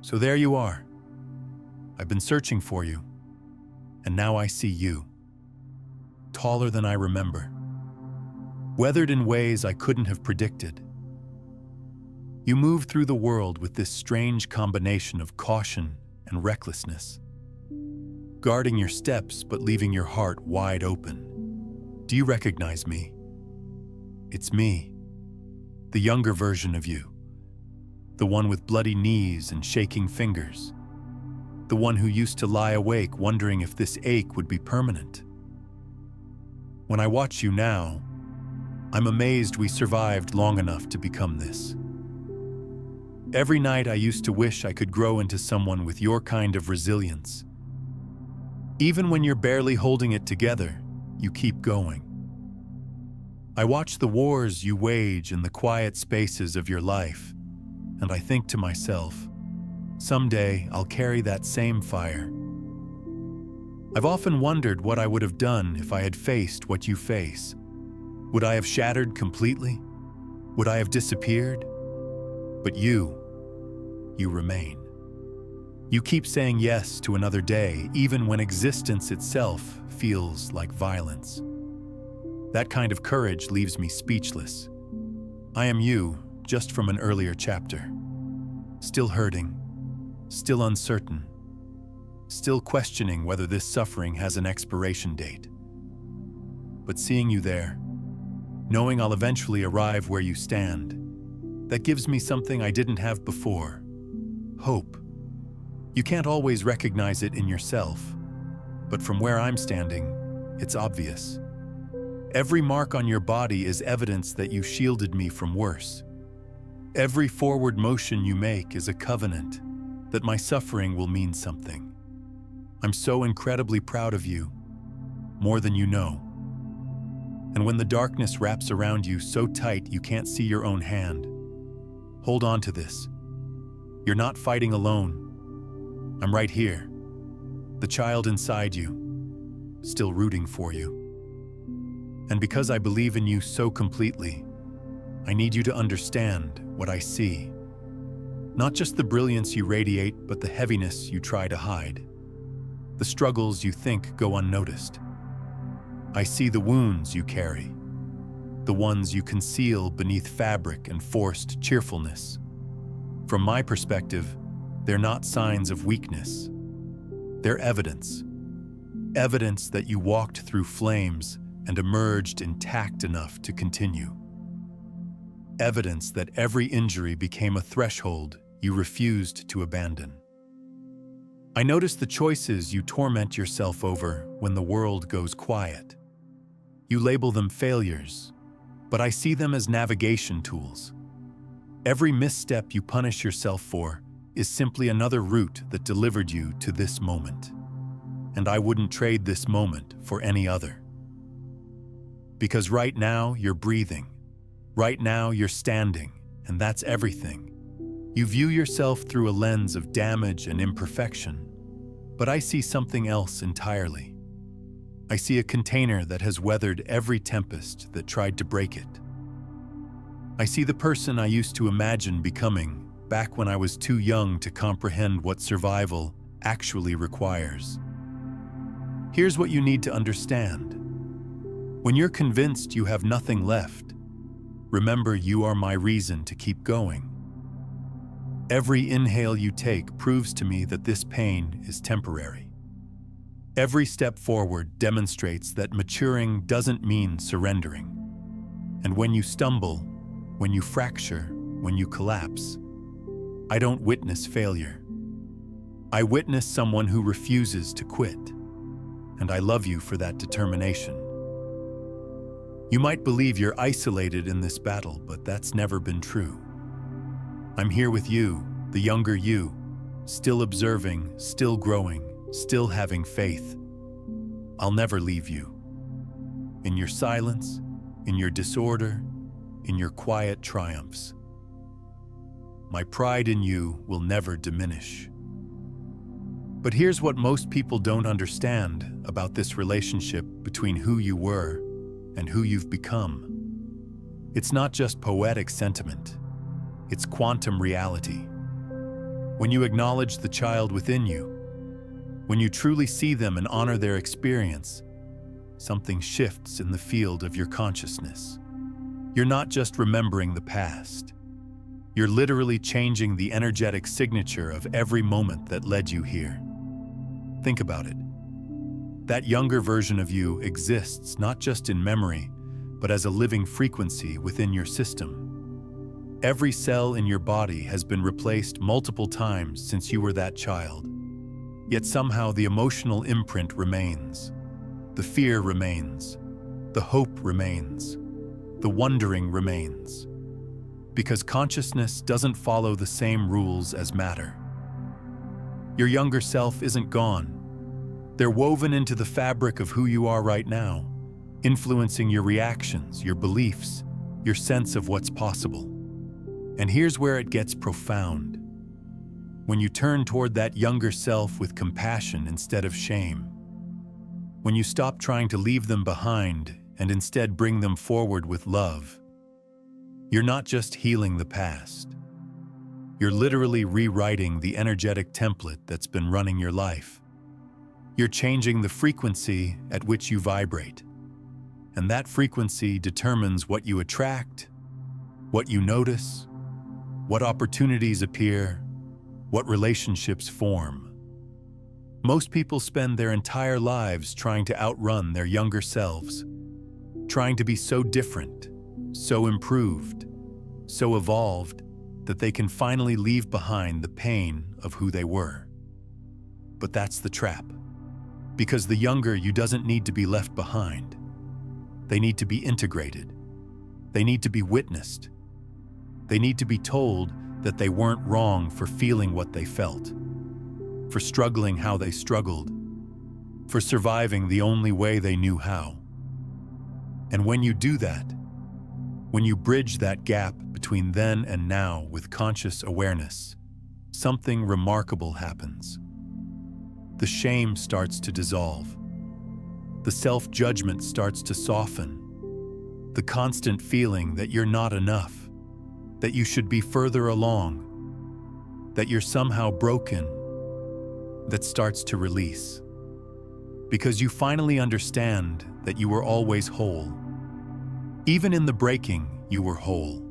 So there you are. I've been searching for you, and now I see you. Taller than I remember. Weathered in ways I couldn't have predicted. You move through the world with this strange combination of caution and recklessness, guarding your steps but leaving your heart wide open. Do you recognize me? It's me, the younger version of you, the one with bloody knees and shaking fingers, the one who used to lie awake wondering if this ache would be permanent. When I watch you now, I'm amazed we survived long enough to become this. Every night I used to wish I could grow into someone with your kind of resilience. Even when you're barely holding it together, you keep going. I watch the wars you wage in the quiet spaces of your life, and I think to myself, someday I'll carry that same fire. I've often wondered what I would have done if I had faced what you face. Would I have shattered completely? Would I have disappeared? But you remain. You keep saying yes to another day, even when existence itself feels like violence. That kind of courage leaves me speechless. I am you, just from an earlier chapter. Still hurting, still uncertain, still questioning whether this suffering has an expiration date. But seeing you there, knowing I'll eventually arrive where you stand, that gives me something I didn't have before: hope. You can't always recognize it in yourself, but from where I'm standing, it's obvious. Every mark on your body is evidence that you shielded me from worse. Every forward motion you make is a covenant that my suffering will mean something. I'm so incredibly proud of you, more than you know. And when the darkness wraps around you so tight you can't see your own hand, hold on to this. You're not fighting alone. I'm right here, the child inside you, still rooting for you. And because I believe in you so completely, I need you to understand what I see. Not just the brilliance you radiate, but the heaviness you try to hide. The struggles you think go unnoticed. I see the wounds you carry, the ones you conceal beneath fabric and forced cheerfulness. From my perspective, they're not signs of weakness. They're evidence. Evidence that you walked through flames and emerged intact enough to continue. Evidence that every injury became a threshold you refused to abandon. I notice the choices you torment yourself over when the world goes quiet. You label them failures, but I see them as navigation tools. Every misstep you punish yourself for is simply another route that delivered you to this moment. And I wouldn't trade this moment for any other. Because right now you're breathing. Right now you're standing, and that's everything. You view yourself through a lens of damage and imperfection, but I see something else entirely. I see a container that has weathered every tempest that tried to break it. I see the person I used to imagine becoming back when I was too young to comprehend what survival actually requires. Here's what you need to understand. When you're convinced you have nothing left, remember you are my reason to keep going. Every inhale you take proves to me that this pain is temporary. Every step forward demonstrates that maturing doesn't mean surrendering. And when you stumble, when you fracture, when you collapse, I don't witness failure. I witness someone who refuses to quit. And I love you for that determination. You might believe you're isolated in this battle, but that's never been true. I'm here with you, the younger you, still observing, still growing, still having faith. I'll never leave you. In your silence, in your disorder, in your quiet triumphs. My pride in you will never diminish. But here's what most people don't understand about this relationship between who you were and who you've become. It's not just poetic sentiment. It's quantum reality. When you acknowledge the child within you, when you truly see them and honor their experience, something shifts in the field of your consciousness. You're not just remembering the past. You're literally changing the energetic signature of every moment that led you here. Think about it. That younger version of you exists not just in memory, but as a living frequency within your system. Every cell in your body has been replaced multiple times since you were that child. Yet somehow the emotional imprint remains. The fear remains. The hope remains. The wondering remains. Because consciousness doesn't follow the same rules as matter. Your younger self isn't gone. They're woven into the fabric of who you are right now, influencing your reactions, your beliefs, your sense of what's possible. And here's where it gets profound. When you turn toward that younger self with compassion instead of shame, when you stop trying to leave them behind and instead bring them forward with love, you're not just healing the past. You're literally rewriting the energetic template that's been running your life. You're changing the frequency at which you vibrate. And that frequency determines what you attract, what you notice, what opportunities appear, what relationships form. Most people spend their entire lives trying to outrun their younger selves, trying to be so different, so improved, so evolved that they can finally leave behind the pain of who they were. But that's the trap. Because the younger you doesn't need to be left behind. They need to be integrated. They need to be witnessed. They need to be told that they weren't wrong for feeling what they felt, for struggling how they struggled, for surviving the only way they knew how. And when you do that, when you bridge that gap between then and now with conscious awareness, something remarkable happens. The shame starts to dissolve. The self-judgment starts to soften. The constant feeling that you're not enough, that you should be further along, that you're somehow broken, that starts to release. Because you finally understand that you were always whole. Even in the breaking, you were whole.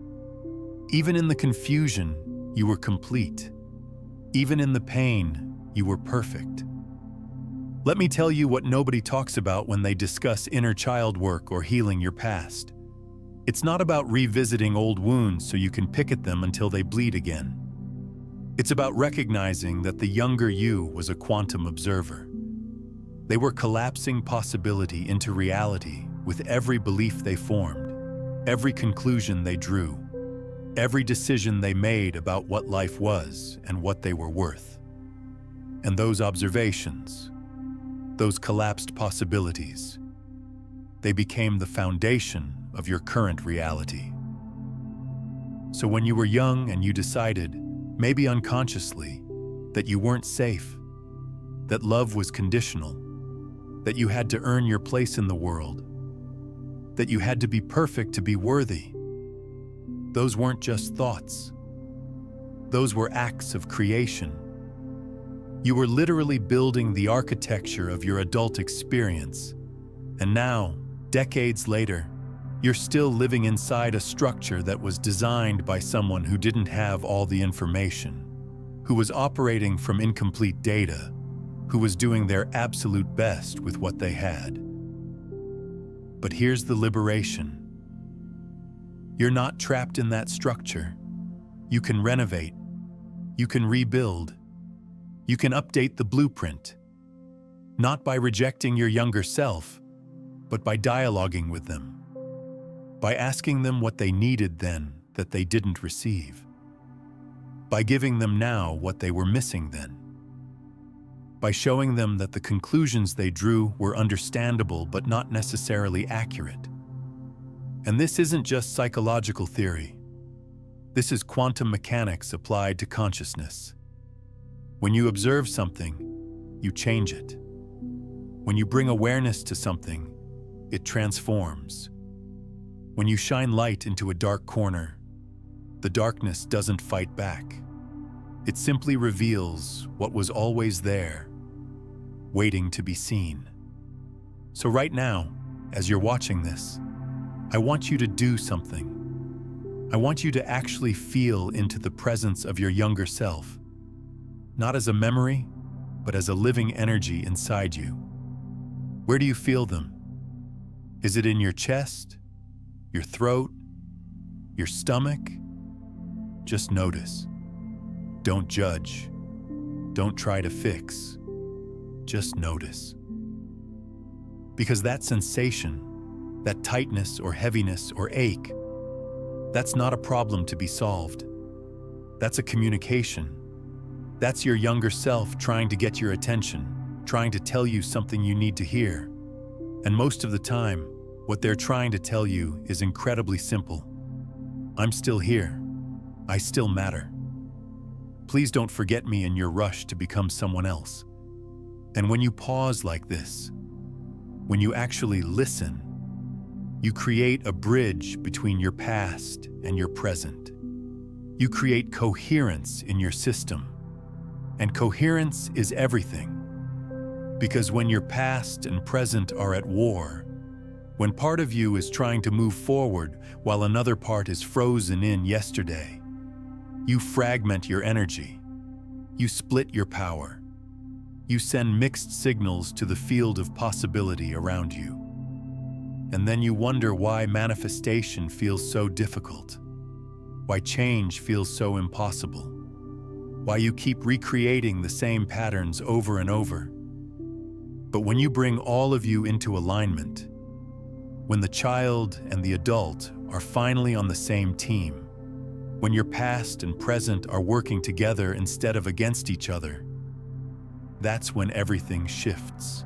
Even in the confusion, you were complete. Even in the pain, you were perfect. Let me tell you what nobody talks about when they discuss inner child work or healing your past. It's not about revisiting old wounds so you can pick at them until they bleed again. It's about recognizing that the younger you was a quantum observer. They were collapsing possibility into reality with every belief they formed, every conclusion they drew, every decision they made about what life was and what they were worth. And those observations, those collapsed possibilities, they became the foundation of your current reality. So when you were young and you decided, maybe unconsciously, that you weren't safe, that love was conditional, that you had to earn your place in the world, that you had to be perfect to be worthy, those weren't just thoughts. Those were acts of creation. You were literally building the architecture of your adult experience. And now, decades later, you're still living inside a structure that was designed by someone who didn't have all the information, who was operating from incomplete data, who was doing their absolute best with what they had. But here's the liberation. You're not trapped in that structure. You can renovate. You can rebuild. You can update the blueprint, not by rejecting your younger self, but by dialoguing with them, by asking them what they needed then that they didn't receive, by giving them now what they were missing then, by showing them that the conclusions they drew were understandable but not necessarily accurate. And this isn't just psychological theory. This is quantum mechanics applied to consciousness. When you observe something, you change it. When you bring awareness to something, it transforms. When you shine light into a dark corner, the darkness doesn't fight back. It simply reveals what was always there, waiting to be seen. So right now, as you're watching this, I want you to do something. I want you to actually feel into the presence of your younger self, not as a memory, but as a living energy inside you. Where do you feel them? Is it in your chest, your throat, your stomach? Just notice. Don't judge. Don't try to fix. Just notice. Because that sensation, that tightness or heaviness or ache, that's not a problem to be solved. That's a communication. That's your younger self trying to get your attention, trying to tell you something you need to hear. And most of the time, what they're trying to tell you is incredibly simple. I'm still here. I still matter. Please don't forget me in your rush to become someone else. And when you pause like this, when you actually listen, you create a bridge between your past and your present. You create coherence in your system. And coherence is everything. Because when your past and present are at war, when part of you is trying to move forward while another part is frozen in yesterday, you fragment your energy. You split your power. You send mixed signals to the field of possibility around you. And then you wonder why manifestation feels so difficult, why change feels so impossible, why you keep recreating the same patterns over and over. But when you bring all of you into alignment, when the child and the adult are finally on the same team, when your past and present are working together instead of against each other, that's when everything shifts.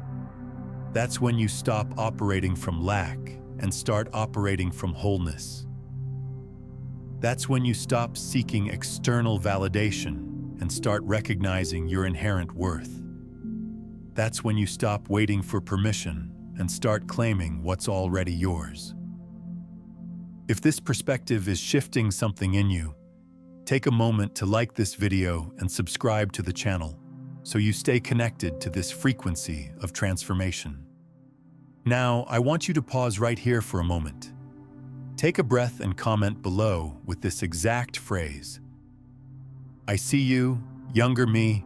That's when you stop operating from lack and start operating from wholeness. That's when you stop seeking external validation and start recognizing your inherent worth. That's when you stop waiting for permission and start claiming what's already yours. If this perspective is shifting something in you, take a moment to like this video and subscribe to the channel so you stay connected to this frequency of transformation. Now, I want you to pause right here for a moment. Take a breath and comment below with this exact phrase. I see you, younger me,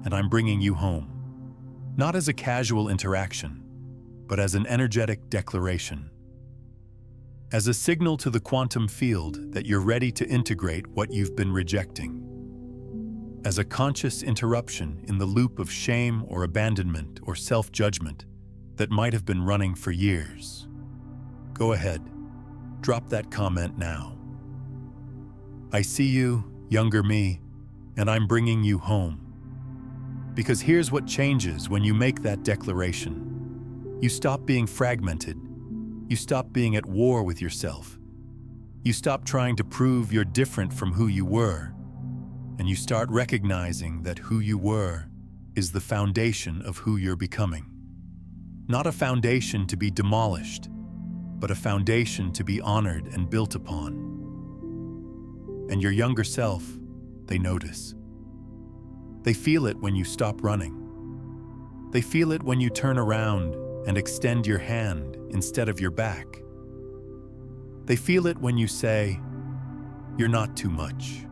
and I'm bringing you home. Not as a casual interaction, but as an energetic declaration. As a signal to the quantum field that you're ready to integrate what you've been rejecting. As a conscious interruption in the loop of shame or abandonment or self-judgment that might have been running for years. Go ahead, drop that comment now. I see you, younger me, and I'm bringing you home. Because here's what changes when you make that declaration. You stop being fragmented. You stop being at war with yourself. You stop trying to prove you're different from who you were. And you start recognizing that who you were is the foundation of who you're becoming. Not a foundation to be demolished, but a foundation to be honored and built upon. And your younger self, they notice. They feel it when you stop running. They feel it when you turn around and extend your hand instead of your back. They feel it when you say, "You're not too much.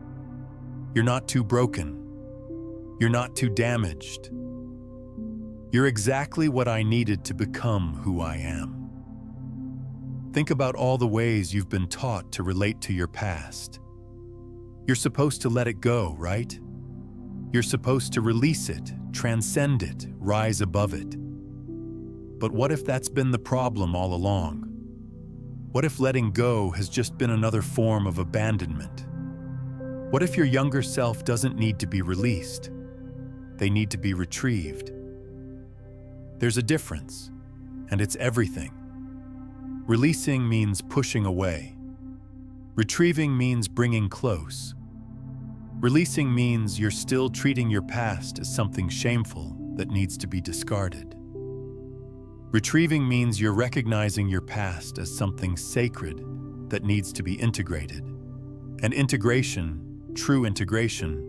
You're not too broken. You're not too damaged. You're exactly what I needed to become who I am." Think about all the ways you've been taught to relate to your past. You're supposed to let it go, right? You're supposed to release it, transcend it, rise above it. But what if that's been the problem all along? What if letting go has just been another form of abandonment? What if your younger self doesn't need to be released? They need to be retrieved. There's a difference, and it's everything. Releasing means pushing away. Retrieving means bringing close. Releasing means you're still treating your past as something shameful that needs to be discarded. Retrieving means you're recognizing your past as something sacred that needs to be integrated. And integration, true integration,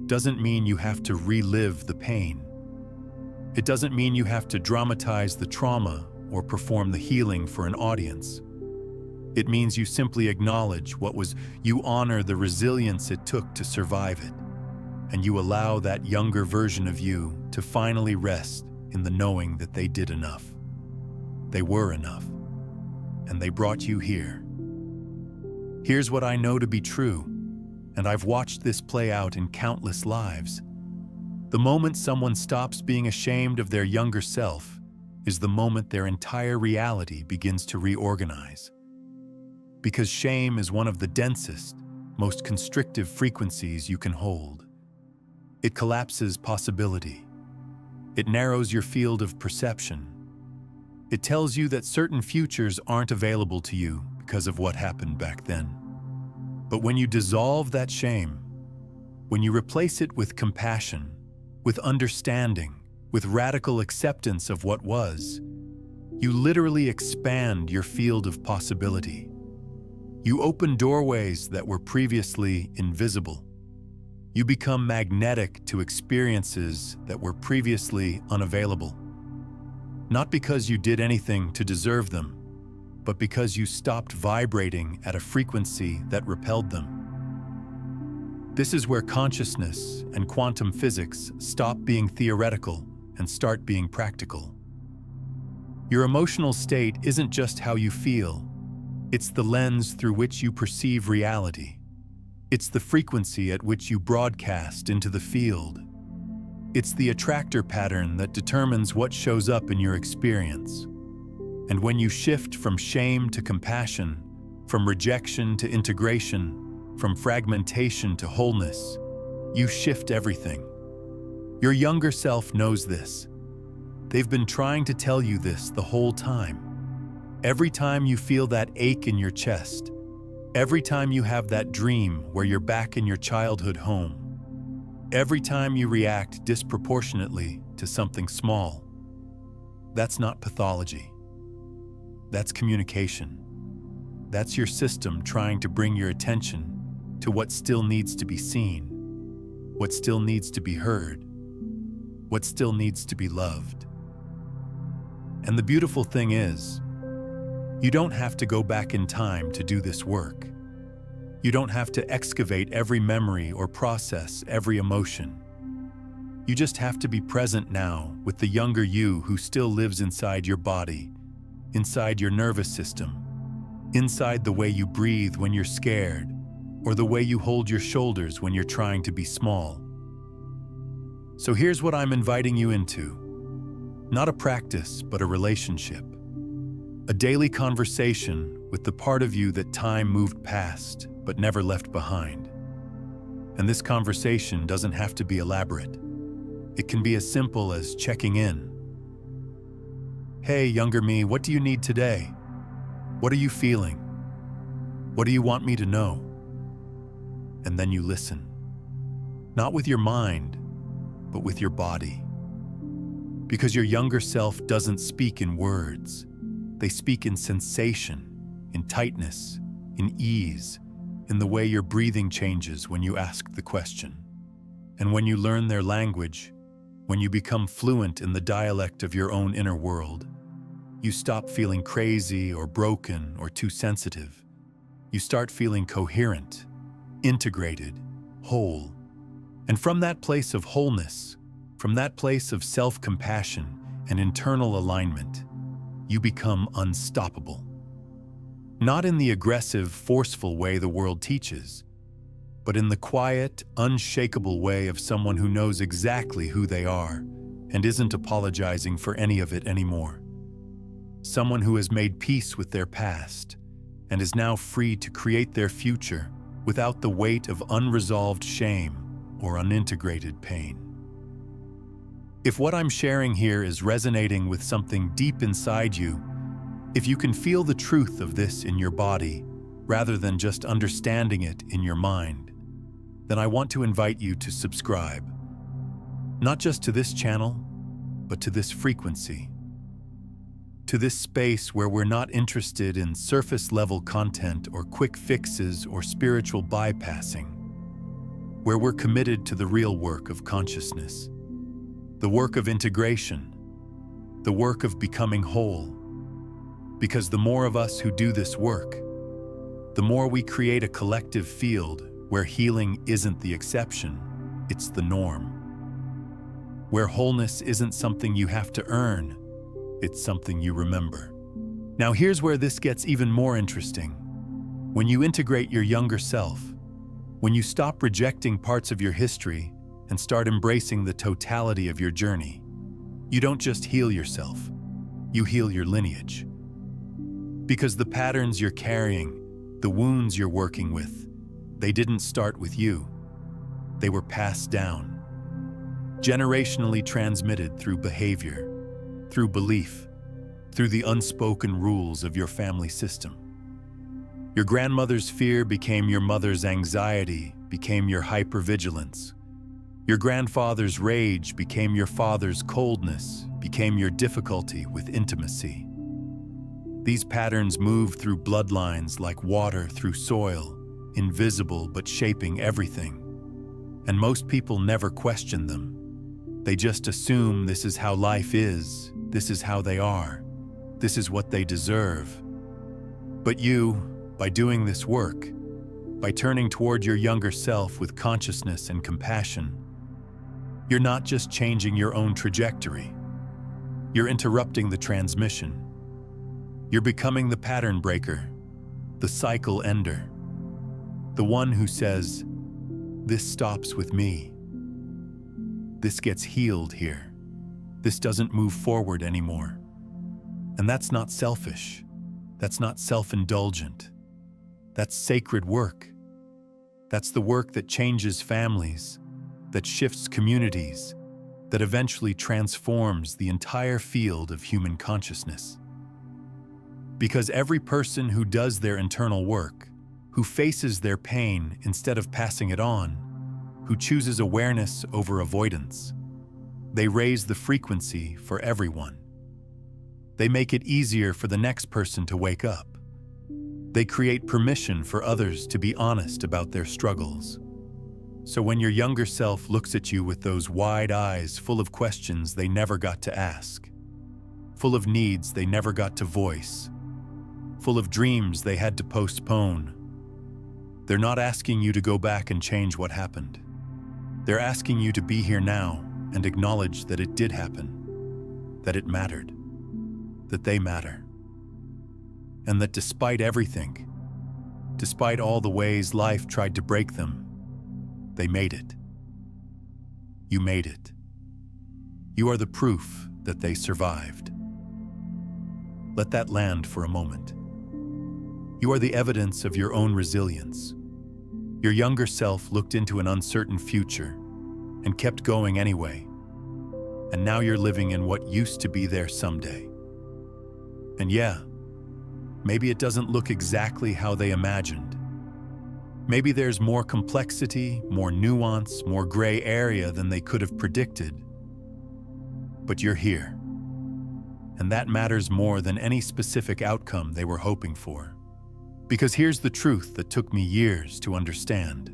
doesn't mean you have to relive the pain. It doesn't mean you have to dramatize the trauma or perform the healing for an audience. It means you simply acknowledge you honor the resilience it took to survive it, and you allow that younger version of you to finally rest in the knowing that they did enough. They were enough, and they brought you here. Here's what I know to be true, and I've watched this play out in countless lives. The moment someone stops being ashamed of their younger self is the moment their entire reality begins to reorganize. Because shame is one of the densest, most constrictive frequencies you can hold. It collapses possibility. It narrows your field of perception. It tells you that certain futures aren't available to you because of what happened back then. But when you dissolve that shame, when you replace it with compassion, with understanding, with radical acceptance of what was, you literally expand your field of possibility. You open doorways that were previously invisible. You become magnetic to experiences that were previously unavailable. Not because you did anything to deserve them, but because you stopped vibrating at a frequency that repelled them. This is where consciousness and quantum physics stop being theoretical and start being practical. Your emotional state isn't just how you feel, it's the lens through which you perceive reality. It's the frequency at which you broadcast into the field. It's the attractor pattern that determines what shows up in your experience. And when you shift from shame to compassion, from rejection to integration, from fragmentation to wholeness, you shift everything. Your younger self knows this. They've been trying to tell you this the whole time. Every time you feel that ache in your chest, every time you have that dream where you're back in your childhood home, every time you react disproportionately to something small, that's not pathology. That's communication. That's your system trying to bring your attention to what still needs to be seen, what still needs to be heard, what still needs to be loved. And the beautiful thing is, you don't have to go back in time to do this work. You don't have to excavate every memory or process every emotion. You just have to be present now with the younger you who still lives inside your body, inside your nervous system, inside the way you breathe when you're scared, or the way you hold your shoulders when you're trying to be small. So here's what I'm inviting you into. Not a practice, but a relationship. A daily conversation with the part of you that time moved past, but never left behind. And this conversation doesn't have to be elaborate. It can be as simple as checking in. Hey, younger me, what do you need today? What are you feeling? What do you want me to know? And then you listen. Not with your mind, but with your body. Because your younger self doesn't speak in words. They speak in sensation, in tightness, in ease, in the way your breathing changes when you ask the question. And when you learn their language, when you become fluent in the dialect of your own inner world, you stop feeling crazy or broken or too sensitive. You start feeling coherent, integrated, whole. And from that place of wholeness, from that place of self-compassion and internal alignment, you become unstoppable. Not in the aggressive, forceful way the world teaches, but in the quiet, unshakable way of someone who knows exactly who they are and isn't apologizing for any of it anymore. Someone who has made peace with their past and is now free to create their future without the weight of unresolved shame or unintegrated pain. If what I'm sharing here is resonating with something deep inside you, if you can feel the truth of this in your body rather than just understanding it in your mind, then I want to invite you to subscribe. Not just to this channel, but to this frequency. To this space where we're not interested in surface-level content or quick fixes or spiritual bypassing. where we're committed to the real work of consciousness, the work of integration, the work of becoming whole. Because the more of us who do this work, the more we create a collective field where healing isn't the exception, it's the norm. Where wholeness isn't something you have to earn, it's something you remember. Now here's where this gets even more interesting. When you integrate your younger self, when you stop rejecting parts of your history and start embracing the totality of your journey, you don't just heal yourself, you heal your lineage. Because the patterns you're carrying, the wounds you're working with, they didn't start with you. They were passed down, generationally transmitted through behavior, through belief, through the unspoken rules of your family system. Your grandmother's fear became your mother's anxiety, became your hypervigilance. Your grandfather's rage became your father's coldness, became your difficulty with intimacy. These patterns move through bloodlines like water through soil, invisible but shaping everything. And most people never question them. They just assume this is how life is, this is how they are, this is what they deserve. But you, by doing this work, by turning toward your younger self with consciousness and compassion, you're not just changing your own trajectory, you're interrupting the transmission. You're becoming the pattern breaker, the cycle ender, the one who says, "This stops with me. This gets healed here. This doesn't move forward anymore." And that's not selfish. That's not self-indulgent. That's sacred work. That's the work that changes families, that shifts communities, that eventually transforms the entire field of human consciousness. Because every person who does their internal work, who faces their pain instead of passing it on, who chooses awareness over avoidance, they raise the frequency for everyone. They make it easier for the next person to wake up. They create permission for others to be honest about their struggles. So when your younger self looks at you with those wide eyes full of questions they never got to ask, full of needs they never got to voice, full of dreams they had to postpone, they're not asking you to go back and change what happened. They're asking you to be here now and acknowledge that it did happen, that it mattered, that they matter, and that despite everything, despite all the ways life tried to break them, they made it. You made it. You are the proof that they survived. Let that land for a moment. You are the evidence of your own resilience. Your younger self looked into an uncertain future and kept going anyway. And now you're living in what used to be there someday. And yeah, maybe it doesn't look exactly how they imagined. Maybe there's more complexity, more nuance, more gray area than they could have predicted. But you're here. And that matters more than any specific outcome they were hoping for. Because here's the truth that took me years to understand.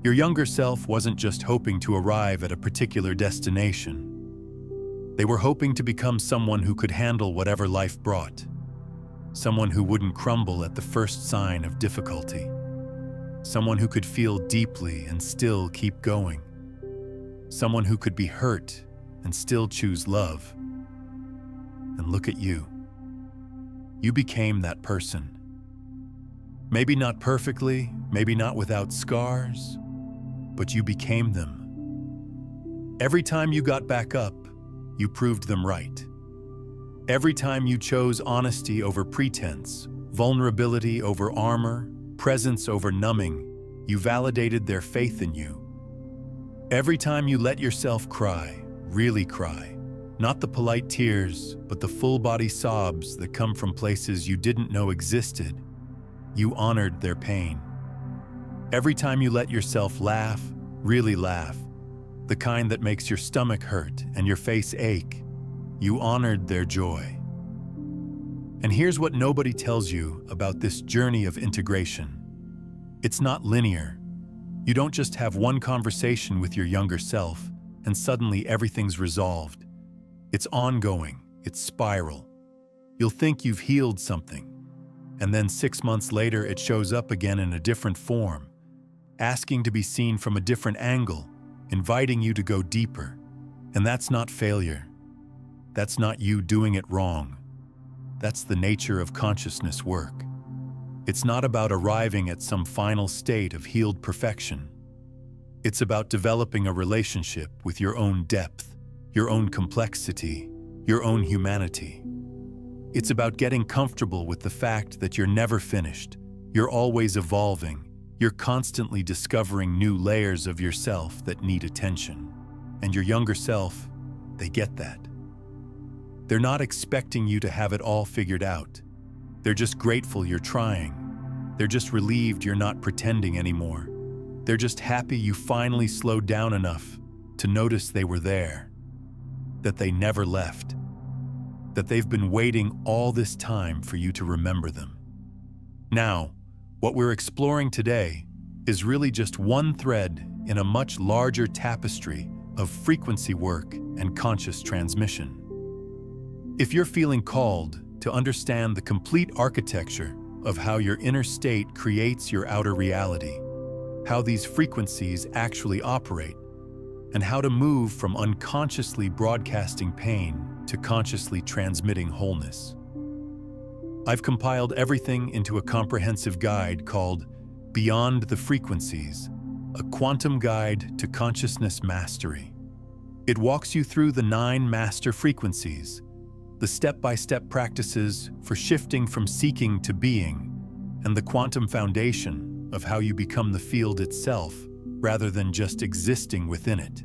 Your younger self wasn't just hoping to arrive at a particular destination. They were hoping to become someone who could handle whatever life brought. Someone who wouldn't crumble at the first sign of difficulty. Someone who could feel deeply and still keep going. Someone who could be hurt and still choose love. And look at you. You became that person. Maybe not perfectly, maybe not without scars, but you became them. Every time you got back up, you proved them right. Every time you chose honesty over pretense, vulnerability over armor, presence over numbing, you validated their faith in you. Every time you let yourself cry, really cry, not the polite tears, but the full-body sobs that come from places you didn't know existed, you honored their pain. Every time you let yourself laugh, really laugh, the kind that makes your stomach hurt and your face ache, you honored their joy. And here's what nobody tells you about this journey of integration. It's not linear. You don't just have one conversation with your younger self and suddenly everything's resolved. It's ongoing, it's spiral. You'll think you've healed something, and then 6 months later it shows up again in a different form, asking to be seen from a different angle, inviting you to go deeper. And that's not failure. That's not you doing it wrong. That's the nature of consciousness work. It's not about arriving at some final state of healed perfection. It's about developing a relationship with your own depth, your own complexity, your own humanity. It's about getting comfortable with the fact that you're never finished, you're always evolving, you're constantly discovering new layers of yourself that need attention. And your younger self, they get that. They're not expecting you to have it all figured out. They're just grateful you're trying. They're just relieved you're not pretending anymore. They're just happy you finally slowed down enough to notice they were there, that they never left, that they've been waiting all this time for you to remember them. Now, what we're exploring today is really just one thread in a much larger tapestry of frequency work and conscious transmission. If you're feeling called to understand the complete architecture of how your inner state creates your outer reality, how these frequencies actually operate, and how to move from unconsciously broadcasting pain to consciously transmitting wholeness, I've compiled everything into a comprehensive guide called Beyond the Frequencies, a quantum guide to consciousness mastery. It walks you through the 9 master frequencies, the step-by-step practices for shifting from seeking to being, and the quantum foundation of how you become the field itself rather than just existing within it.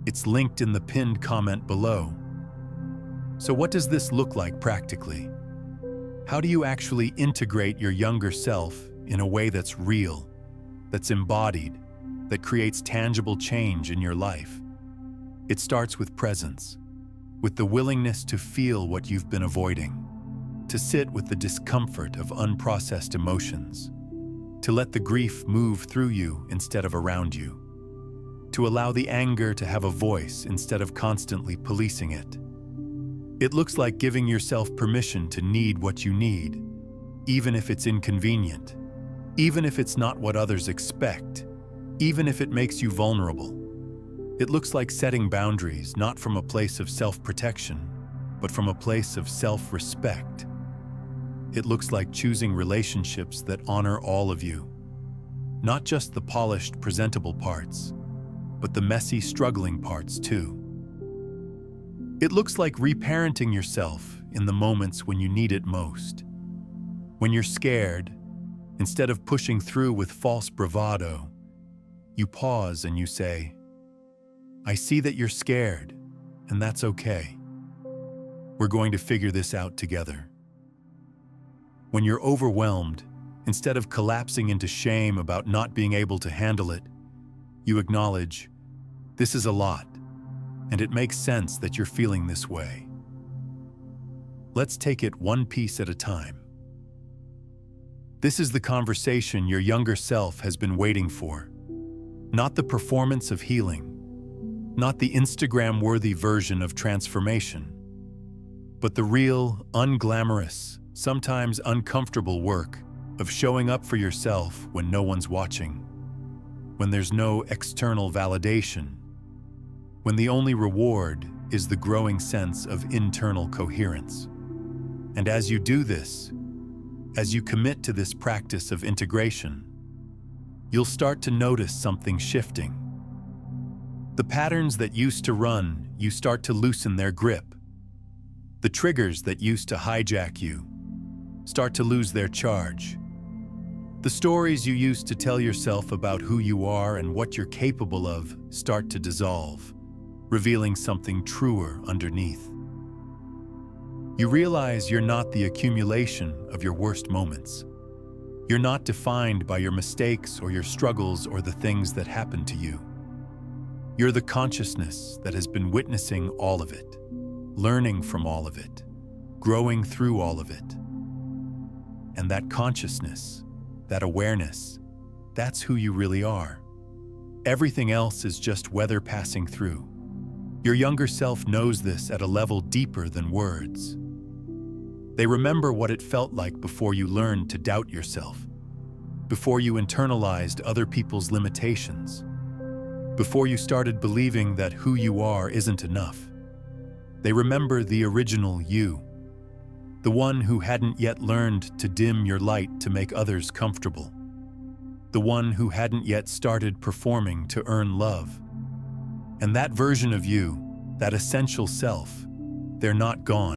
It's linked in the pinned comment below. So what does this look like practically? How do you actually integrate your younger self in a way that's real, that's embodied, that creates tangible change in your life? It starts with presence, with the willingness to feel what you've been avoiding, to sit with the discomfort of unprocessed emotions, to let the grief move through you instead of around you, to allow the anger to have a voice instead of constantly policing it. It looks like giving yourself permission to need what you need, even if it's inconvenient, even if it's not what others expect, even if it makes you vulnerable. It looks like setting boundaries, not from a place of self-protection, but from a place of self-respect. It looks like choosing relationships that honor all of you, not just the polished, presentable parts, but the messy, struggling parts too. It looks like reparenting yourself in the moments when you need it most. When you're scared, instead of pushing through with false bravado, you pause and you say, "I see that you're scared, and that's okay. We're going to figure this out together." When you're overwhelmed, instead of collapsing into shame about not being able to handle it, you acknowledge, "This is a lot, and it makes sense that you're feeling this way." Let's take it one piece at a time. This is the conversation your younger self has been waiting for. Not the performance of healing, not the Instagram-worthy version of transformation, but the real, unglamorous, sometimes uncomfortable work of showing up for yourself when no one's watching, when there's no external validation, when the only reward is the growing sense of internal coherence. And as you do this, as you commit to this practice of integration, you'll start to notice something shifting. The patterns that used to run, you start to loosen their grip. The triggers that used to hijack you start to lose their charge. The stories you used to tell yourself about who you are and what you're capable of start to dissolve, revealing something truer underneath. You realize you're not the accumulation of your worst moments. You're not defined by your mistakes or your struggles or the things that happened to you. You're the consciousness that has been witnessing all of it, learning from all of it, growing through all of it. And that consciousness, that awareness, that's who you really are. Everything else is just weather passing through. Your younger self knows this at a level deeper than words. They remember what it felt like before you learned to doubt yourself, before you internalized other people's limitations, before you started believing that who you are isn't enough. They remember the original you, the one who hadn't yet learned to dim your light to make others comfortable, the one who hadn't yet started performing to earn love. And that version of you, that essential self, they're not gone.